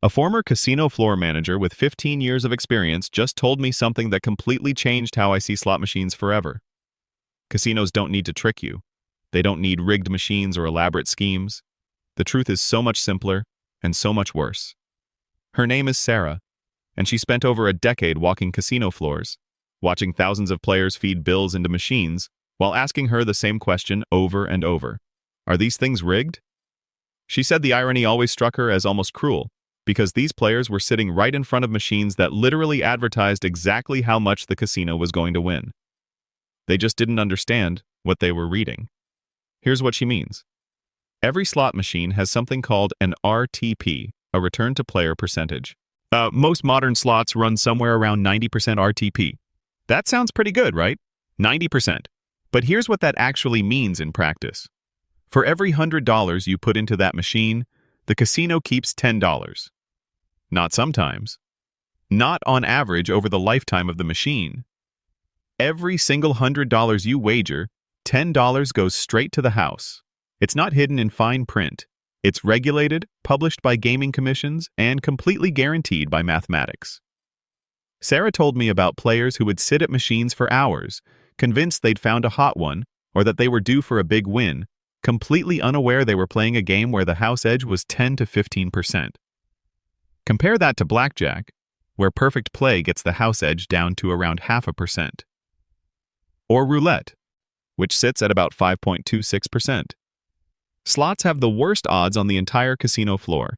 A former casino floor manager with 15 years of experience just told me something that completely changed how I see slot machines forever. Casinos don't need to trick you. They don't need rigged machines or elaborate schemes. The truth is so much simpler and so much worse. Her name is Sarah, and she spent over a decade walking casino floors, watching thousands of players feed bills into machines, while asking her the same question over and over. Are these things rigged? She said the irony always struck her as almost cruel, because these players were sitting right in front of machines that literally advertised exactly how much the casino was going to win. They just didn't understand what they were reading. Here's what she means. Every slot machine has something called an RTP, a return to player percentage. Most modern slots run somewhere around 90% RTP. That sounds pretty good, right? 90%. But here's what that actually means in practice. For every $100 you put into that machine, the casino keeps $10. Not sometimes. Not on average over the lifetime of the machine. Every single $100 you wager, $10 goes straight to the house. It's not hidden in fine print. It's regulated, published by gaming commissions, and completely guaranteed by mathematics. Sarah told me about players who would sit at machines for hours, convinced they'd found a hot one, or that they were due for a big win, completely unaware they were playing a game where the house edge was 10 to 15%. Compare that to blackjack, where perfect play gets the house edge down to around 0.5%. Or roulette, which sits at about 5.26%. Slots have the worst odds on the entire casino floor,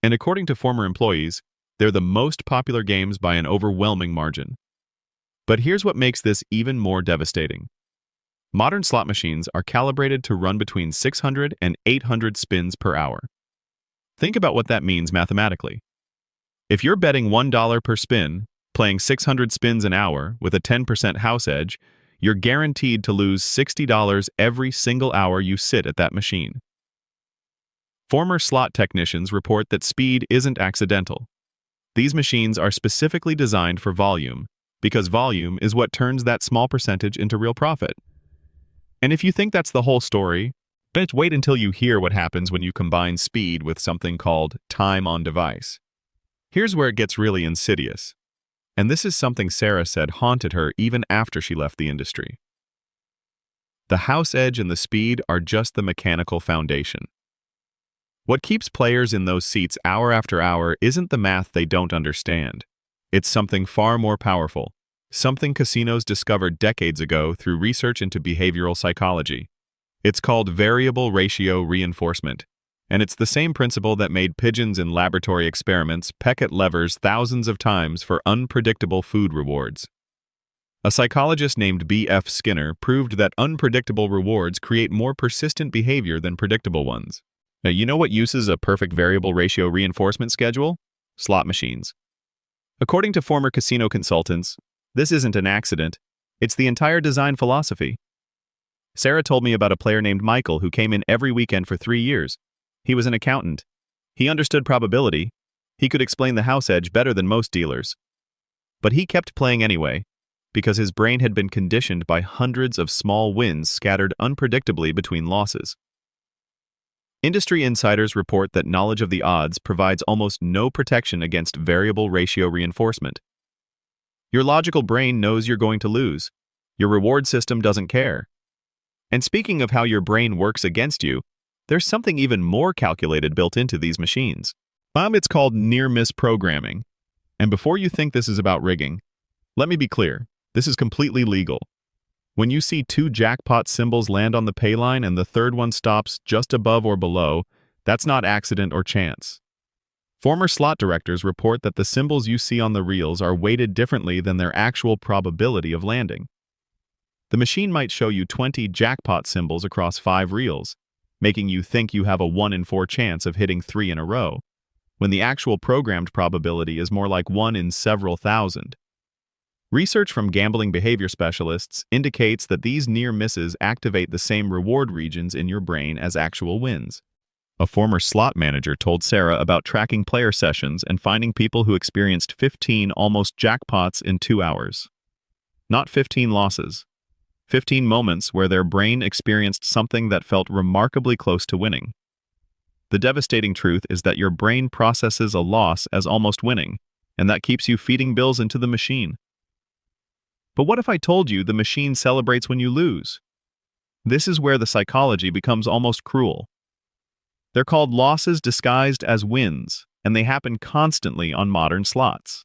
and according to former employees, they're the most popular games by an overwhelming margin. But here's what makes this even more devastating. Modern slot machines are calibrated to run between 600 and 800 spins per hour. Think about what that means mathematically. If you're betting $1 per spin, playing 600 spins an hour with a 10% house edge, you're guaranteed to lose $60 every single hour you sit at that machine. Former slot technicians report that speed isn't accidental. These machines are specifically designed for volume, because volume is what turns that small percentage into real profit. And if you think that's the whole story, wait until you hear what happens when you combine speed with something called time on device. Here's where it gets really insidious. And this is something Sarah said haunted her even after she left the industry. The house edge and the speed are just the mechanical foundation. What keeps players in those seats hour after hour isn't the math they don't understand. It's something far more powerful, something casinos discovered decades ago through research into behavioral psychology. It's called variable ratio reinforcement, and it's the same principle that made pigeons in laboratory experiments peck at levers thousands of times for unpredictable food rewards. A psychologist named B.F. Skinner proved that unpredictable rewards create more persistent behavior than predictable ones. Now, you know what uses a perfect variable ratio reinforcement schedule? Slot machines. According to former casino consultants, this isn't an accident, it's the entire design philosophy. Sarah told me about a player named Michael who came in every weekend for 3 years. He was an accountant. He understood probability. He could explain the house edge better than most dealers. But he kept playing anyway, because his brain had been conditioned by hundreds of small wins scattered unpredictably between losses. Industry insiders report that knowledge of the odds provides almost no protection against variable ratio reinforcement. Your logical brain knows you're going to lose. Your reward system doesn't care. And speaking of how your brain works against you, there's something even more calculated built into these machines. It's called near-miss programming. And before you think this is about rigging, let me be clear, this is completely legal. When you see 2 jackpot symbols land on the pay line and the third one stops just above or below, that's not accident or chance. Former slot directors report that the symbols you see on the reels are weighted differently than their actual probability of landing. The machine might show you 20 jackpot symbols across 5 reels, making you think you have a 1 in 4 chance of hitting 3 in a row, when the actual programmed probability is more like 1 in several thousand. Research from gambling behavior specialists indicates that these near misses activate the same reward regions in your brain as actual wins. A former slot manager told Sarah about tracking player sessions and finding people who experienced 15 almost jackpots in 2 hours. Not 15 losses. 15 moments where their brain experienced something that felt remarkably close to winning. The devastating truth is that your brain processes a loss as almost winning, and that keeps you feeding bills into the machine. But what if I told you the machine celebrates when you lose? This is where the psychology becomes almost cruel. They're called losses disguised as wins, and they happen constantly on modern slots.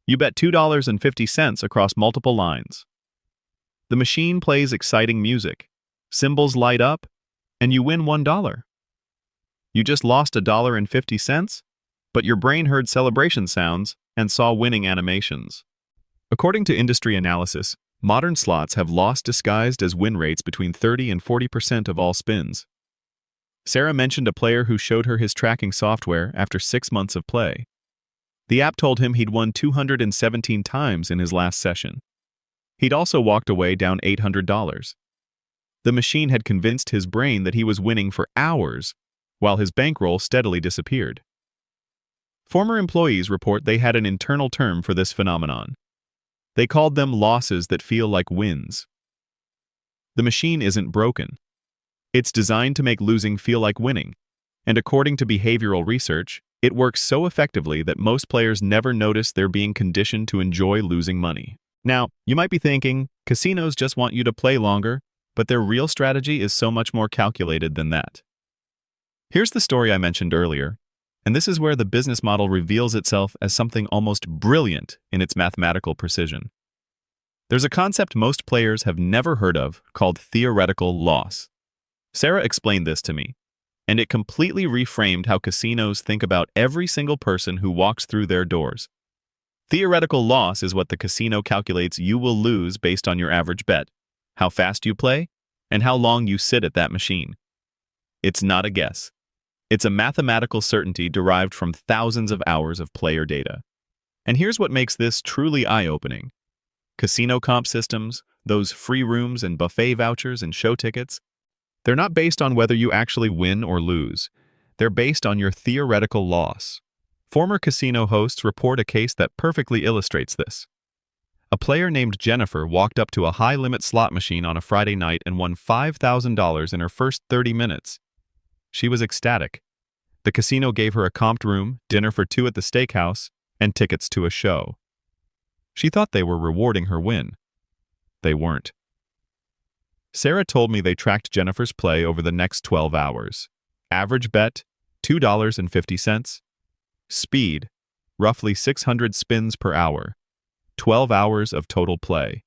You bet $2.50 across multiple lines. The machine plays exciting music, symbols light up, and you win $1. You just lost $1.50, but your brain heard celebration sounds and saw winning animations. According to industry analysis, modern slots have loss disguised as win rates between 30 and 40% of all spins. Sarah mentioned a player who showed her his tracking software after 6 months of play. The app told him he'd won 217 times in his last session. He'd also walked away down $800. The machine had convinced his brain that he was winning for hours, while his bankroll steadily disappeared. Former employees report they had an internal term for this phenomenon. They called them losses that feel like wins. The machine isn't broken. It's designed to make losing feel like winning, and according to behavioral research, it works so effectively that most players never notice they're being conditioned to enjoy losing money. Now, you might be thinking, casinos just want you to play longer, but their real strategy is so much more calculated than that. Here's the story I mentioned earlier, and this is where the business model reveals itself as something almost brilliant in its mathematical precision. There's a concept most players have never heard of called theoretical loss. Sarah explained this to me, and it completely reframed how casinos think about every single person who walks through their doors. Theoretical loss is what the casino calculates you will lose based on your average bet, how fast you play, and how long you sit at that machine. It's not a guess. It's a mathematical certainty derived from thousands of hours of player data. And here's what makes this truly eye-opening. Casino comp systems, those free rooms and buffet vouchers and show tickets, they're not based on whether you actually win or lose. They're based on your theoretical loss. Former casino hosts report a case that perfectly illustrates this. A player named Jennifer walked up to a high-limit slot machine on a Friday night and won $5,000 in her first 30 minutes. She was ecstatic. The casino gave her a comped room, dinner for two at the steakhouse, and tickets to a show. She thought they were rewarding her win. They weren't. Sarah told me they tracked Jennifer's play over the next 12 hours. Average bet, $2.50. Speed, roughly 600 spins per hour. 12 hours of total play.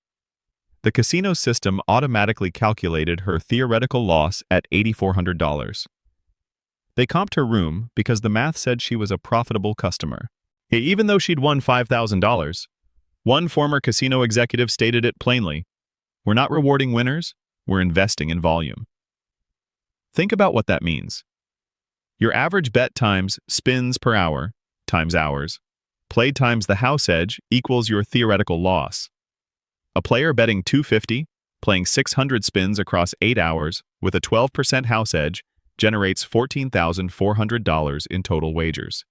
The casino system automatically calculated her theoretical loss at $8,400. They comped her room because the math said she was a profitable customer. Even though she'd won $5,000, one former casino executive stated it plainly, "We're not rewarding winners, we're investing in volume." Think about what that means. Your average bet times spins per hour times hours, play times the house edge equals your theoretical loss. A player betting $250, playing 600 spins across 8 hours with a 12% house edge generates $14,400 in total wagers.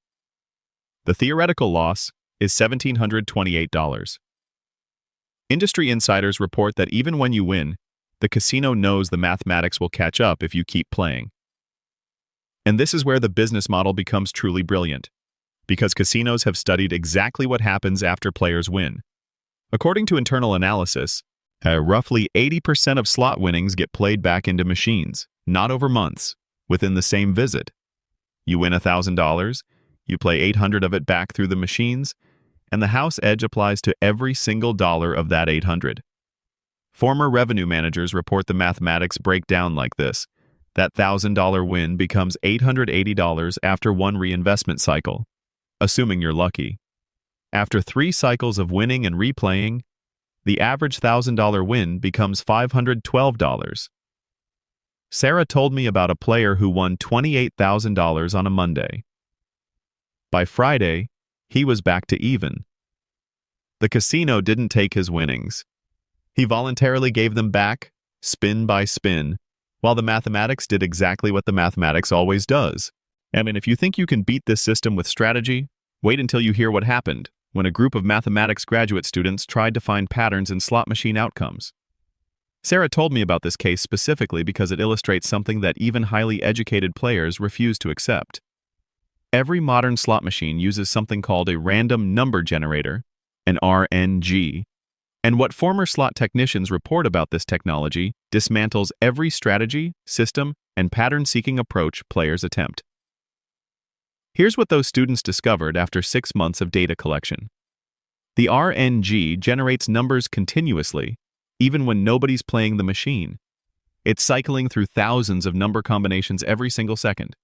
The theoretical loss is $1,728. Industry insiders report that even when you win, the casino knows the mathematics will catch up if you keep playing. And this is where the business model becomes truly brilliant, because casinos have studied exactly what happens after players win. According to internal analysis, roughly 80% of slot winnings get played back into machines, not over months, within the same visit. You win $1,000, you play 800 of it back through the machines, and the house edge applies to every single dollar of that 800. Former revenue managers report the mathematics break down like this. That $1,000 win becomes $880 after one reinvestment cycle, assuming you're lucky. After 3 cycles of winning and replaying, the average $1,000 win becomes $512. Sarah told me about a player who won $28,000 on a Monday. By Friday, he was back to even. The casino didn't take his winnings. He voluntarily gave them back, spin by spin, while the mathematics did exactly what the mathematics always does. And if you think you can beat this system with strategy, wait until you hear what happened when a group of mathematics graduate students tried to find patterns in slot machine outcomes. Sarah told me about this case specifically because it illustrates something that even highly educated players refuse to accept. Every modern slot machine uses something called a random number generator, an RNG, and what former slot technicians report about this technology dismantles every strategy, system, and pattern-seeking approach players attempt. Here's what those students discovered after 6 months of data collection. The RNG generates numbers continuously, even when nobody's playing the machine. It's cycling through thousands of number combinations every single second.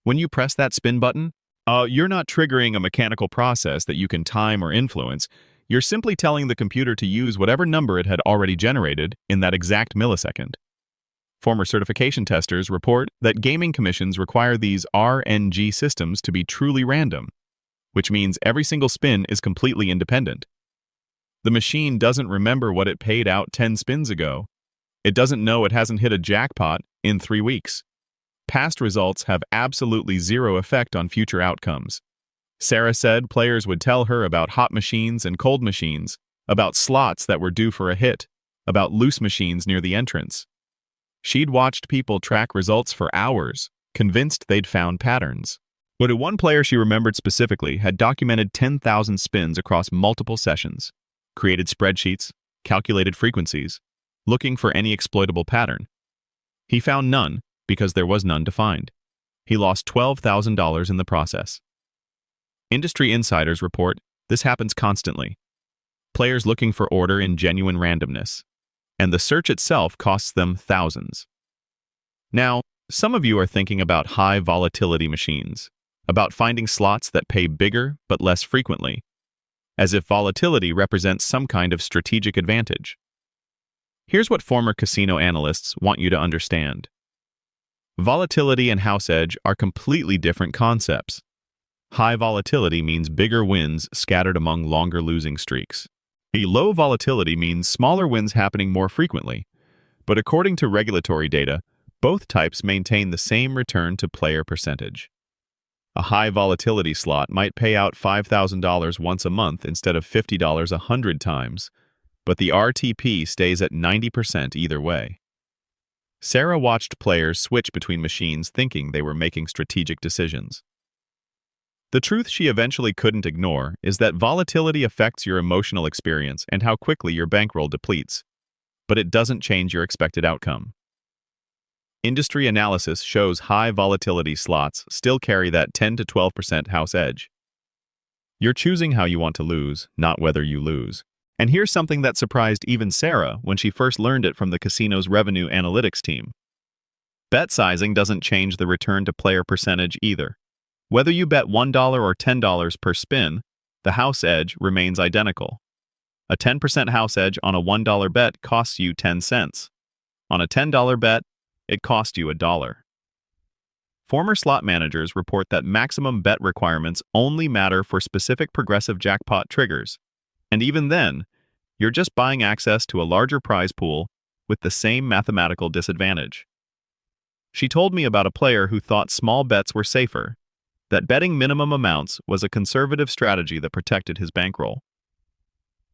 When you press that spin button, you're not triggering a mechanical process that you can time or influence. You're simply telling the computer to use whatever number it had already generated in that exact millisecond. Former certification testers report that gaming commissions require these RNG systems to be truly random, which means every single spin is completely independent. The machine doesn't remember what it paid out 10 spins ago. It doesn't know it hasn't hit a jackpot in 3 weeks. Past results have absolutely zero effect on future outcomes. Sarah said players would tell her about hot machines and cold machines, about slots that were due for a hit, about loose machines near the entrance. She'd watched people track results for hours, convinced they'd found patterns. But one player she remembered specifically had documented 10,000 spins across multiple sessions, created spreadsheets, calculated frequencies, looking for any exploitable pattern. He found none because there was none to find. He lost $12,000 in the process. Industry insiders report this happens constantly. Players looking for order in genuine randomness, and the search itself costs them thousands. Now, some of you are thinking about high volatility machines, about finding slots that pay bigger but less frequently, as if volatility represents some kind of strategic advantage. Here's what former casino analysts want you to understand. Volatility and house edge are completely different concepts. High volatility means bigger wins scattered among longer losing streaks. A low volatility means smaller wins happening more frequently. But according to regulatory data, both types maintain the same return to player percentage. A high volatility slot might pay out $5,000 once a month instead of $50 100 times, but the RTP stays at 90% either way. Sarah watched players switch between machines thinking they were making strategic decisions. The truth she eventually couldn't ignore is that volatility affects your emotional experience and how quickly your bankroll depletes, but it doesn't change your expected outcome. Industry analysis shows high volatility slots still carry that 10 to 12% house edge. You're choosing how you want to lose, not whether you lose. And here's something that surprised even Sarah when she first learned it from the casino's revenue analytics team. Bet sizing doesn't change the return to player percentage either. Whether you bet $1 or $10 per spin, the house edge remains identical. A 10% house edge on a $1 bet costs you 10 cents. On a $10 bet, it cost you $1. Former slot managers report that maximum bet requirements only matter for specific progressive jackpot triggers. And even then, you're just buying access to a larger prize pool with the same mathematical disadvantage. She told me about a player who thought small bets were safer, that betting minimum amounts was a conservative strategy that protected his bankroll.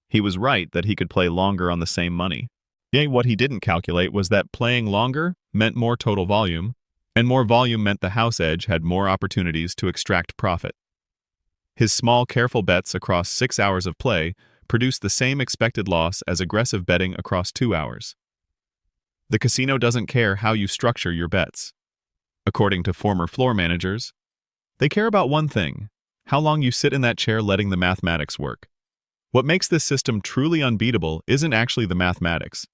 He was right that he could play longer on the same money. Yet what he didn't calculate was that playing longer meant more total volume, and more volume meant the house edge had more opportunities to extract profit. His small, careful bets across 6 hours of play produced the same expected loss as aggressive betting across 2 hours. The casino doesn't care how you structure your bets. According to former floor managers, they care about one thing: how long you sit in that chair letting the mathematics work. What makes this system truly unbeatable isn't actually the mathematics.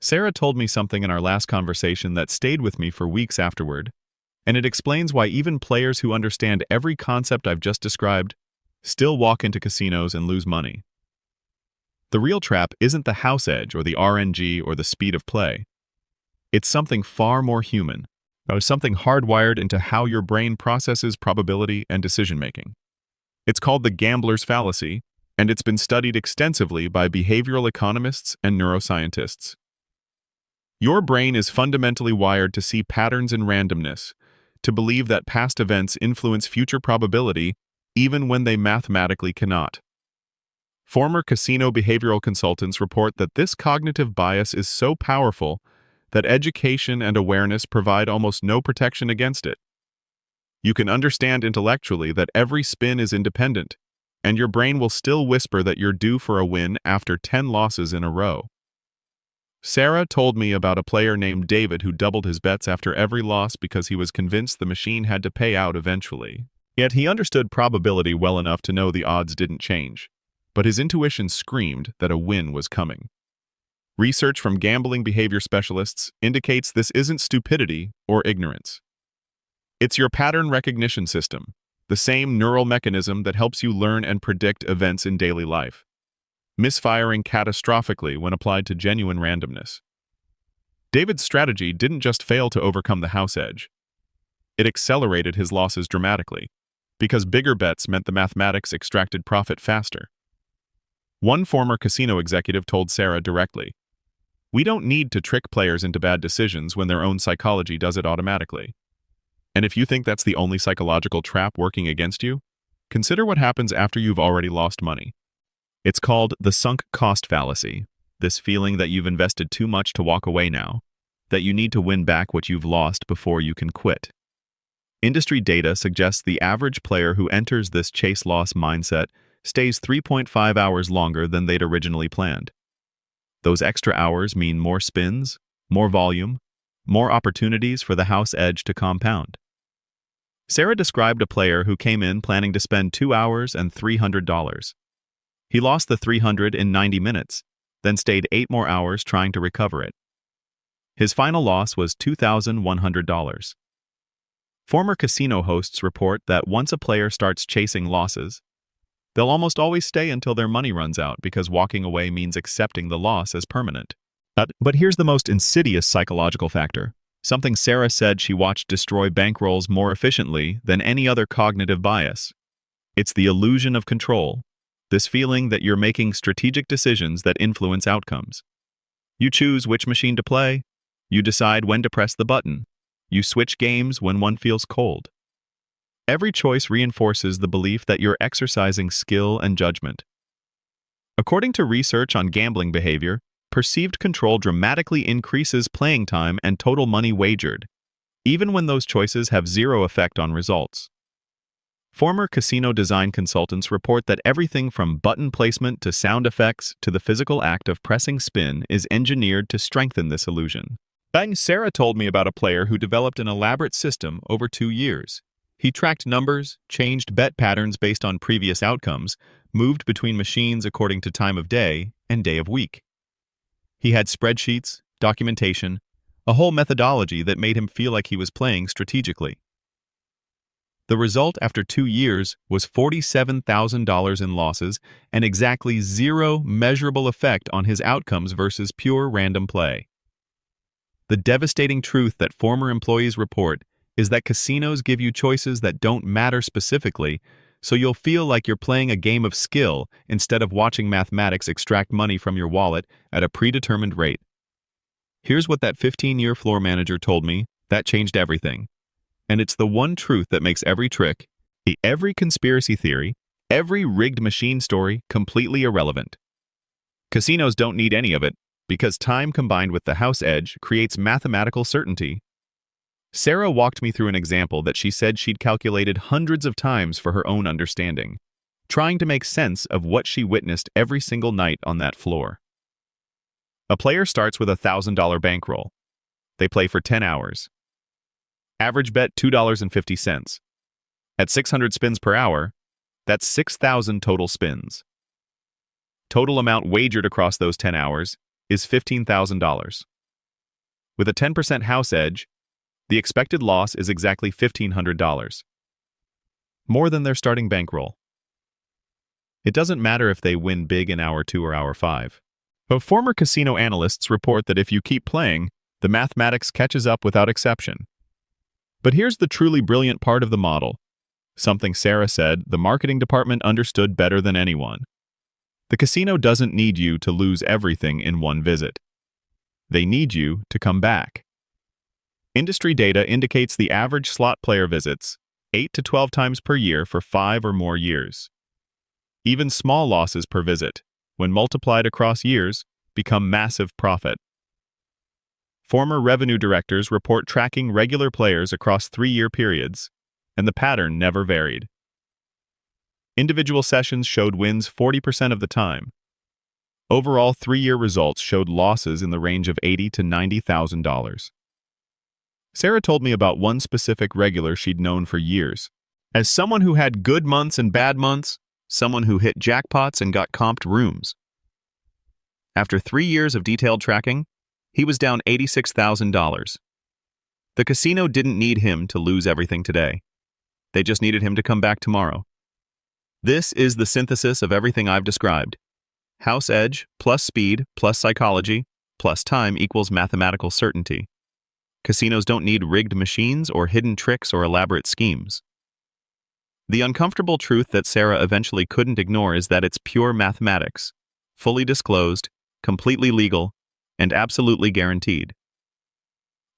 Sarah told me something in our last conversation that stayed with me for weeks afterward, and it explains why even players who understand every concept I've just described still walk into casinos and lose money. The real trap isn't the house edge or the RNG or the speed of play. It's something far more human. Something hardwired into how your brain processes probability and decision-making. It's called the gambler's fallacy, and it's been studied extensively by behavioral economists and neuroscientists. Your brain is fundamentally wired to see patterns in randomness, to believe that past events influence future probability even when they mathematically cannot. Former casino behavioral consultants report that this cognitive bias is so powerful that education and awareness provide almost no protection against it. You can understand intellectually that every spin is independent, and your brain will still whisper that you're due for a win after 10 losses in a row. Sarah told me about a player named David who doubled his bets after every loss because he was convinced the machine had to pay out eventually. Yet he understood probability well enough to know the odds didn't change, but his intuition screamed that a win was coming. Research from gambling behavior specialists indicates this isn't stupidity or ignorance. It's your pattern recognition system, the same neural mechanism that helps you learn and predict events in daily life, misfiring catastrophically when applied to genuine randomness. David's strategy didn't just fail to overcome the house edge. It accelerated his losses dramatically, because bigger bets meant the mathematics extracted profit faster. One former casino executive told Sarah directly, "We don't need to trick players into bad decisions when their own psychology does it automatically. And if you think that's the only psychological trap working against you, consider what happens after you've already lost money." It's called the sunk cost fallacy, this feeling that you've invested too much to walk away now, that you need to win back what you've lost before you can quit. Industry data suggests the average player who enters this chase-loss mindset stays 3.5 hours longer than they'd originally planned. Those extra hours mean more spins, more volume, more opportunities for the house edge to compound. Sarah described a player who came in planning to spend 2 hours and $300. He lost the $300 in 90 minutes, then stayed 8 more hours trying to recover it. His final loss was $2,100. Former casino hosts report that once a player starts chasing losses, they'll almost always stay until their money runs out because walking away means accepting the loss as permanent. But here's the most insidious psychological factor, something Sarah said she watched destroy bankrolls more efficiently than any other cognitive bias. It's the illusion of control, this feeling that you're making strategic decisions that influence outcomes. You choose which machine to play, you decide when to press the button, you switch games when one feels cold. Every choice reinforces the belief that you're exercising skill and judgment. According to research on gambling behavior, perceived control dramatically increases playing time and total money wagered, even when those choices have zero effect on results. Former casino design consultants report that everything from button placement to sound effects to the physical act of pressing spin is engineered to strengthen this illusion. Sarah told me about a player who developed an elaborate system over 2 years. He tracked numbers, changed bet patterns based on previous outcomes, moved between machines according to time of day and day of week. He had spreadsheets, documentation, a whole methodology that made him feel like he was playing strategically. The result after 2 years was $47,000 in losses and exactly zero measurable effect on his outcomes versus pure random play. The devastating truth that former employees report is that casinos give you choices that don't matter specifically, so you'll feel like you're playing a game of skill instead of watching mathematics extract money from your wallet at a predetermined rate. Here's what that 15-year floor manager told me that changed everything. And it's the one truth that makes every trick, every conspiracy theory, every rigged machine story completely irrelevant. Casinos don't need any of it, because time combined with the house edge creates mathematical certainty. Sarah walked me through an example that she said she'd calculated hundreds of times for her own understanding, trying to make sense of what she witnessed every single night on that floor. A player starts with a $1,000 bankroll. They play for 10 hours. Average bet $2.50. At 600 spins per hour, that's 6,000 total spins. Total amount wagered across those 10 hours is $15,000. With a 10% house edge, the expected loss is exactly $1,500. More than their starting bankroll. It doesn't matter if they win big in hour 2 or hour 5. But former casino analysts report that if you keep playing, the mathematics catches up without exception. But here's the truly brilliant part of the model, something Sarah said the marketing department understood better than anyone. The casino doesn't need you to lose everything in one visit. They need you to come back. Industry data indicates the average slot player visits 8 to 12 times per year for 5 or more years. Even small losses per visit, when multiplied across years, become massive profit. Former revenue directors report tracking regular players across 3-year periods, and the pattern never varied. Individual sessions showed wins 40% of the time. Overall 3-year results showed losses in the range of $80,000 to $90,000. Sarah told me about one specific regular she'd known for years. As someone who had good months and bad months, someone who hit jackpots and got comped rooms. After 3 years of detailed tracking, he was down $86,000. The casino didn't need him to lose everything today. They just needed him to come back tomorrow. This is the synthesis of everything I've described. House edge plus speed plus psychology plus time equals mathematical certainty. Casinos don't need rigged machines or hidden tricks or elaborate schemes. The uncomfortable truth that Sarah eventually couldn't ignore is that it's pure mathematics, fully disclosed, completely legal, and absolutely guaranteed.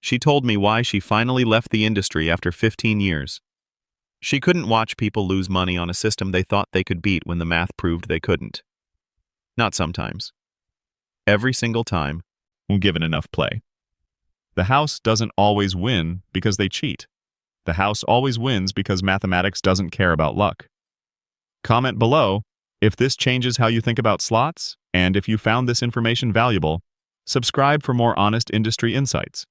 She told me why she finally left the industry after 15 years. She couldn't watch people lose money on a system they thought they could beat when the math proved they couldn't. Not sometimes. Every single time, when given enough play. The house doesn't always win because they cheat. The house always wins because mathematics doesn't care about luck. Comment below if this changes how you think about slots, and if you found this information valuable. Subscribe for more honest industry insights.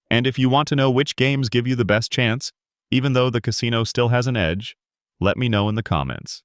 And if you want to know which games give you the best chance, even though the casino still has an edge, let me know in the comments.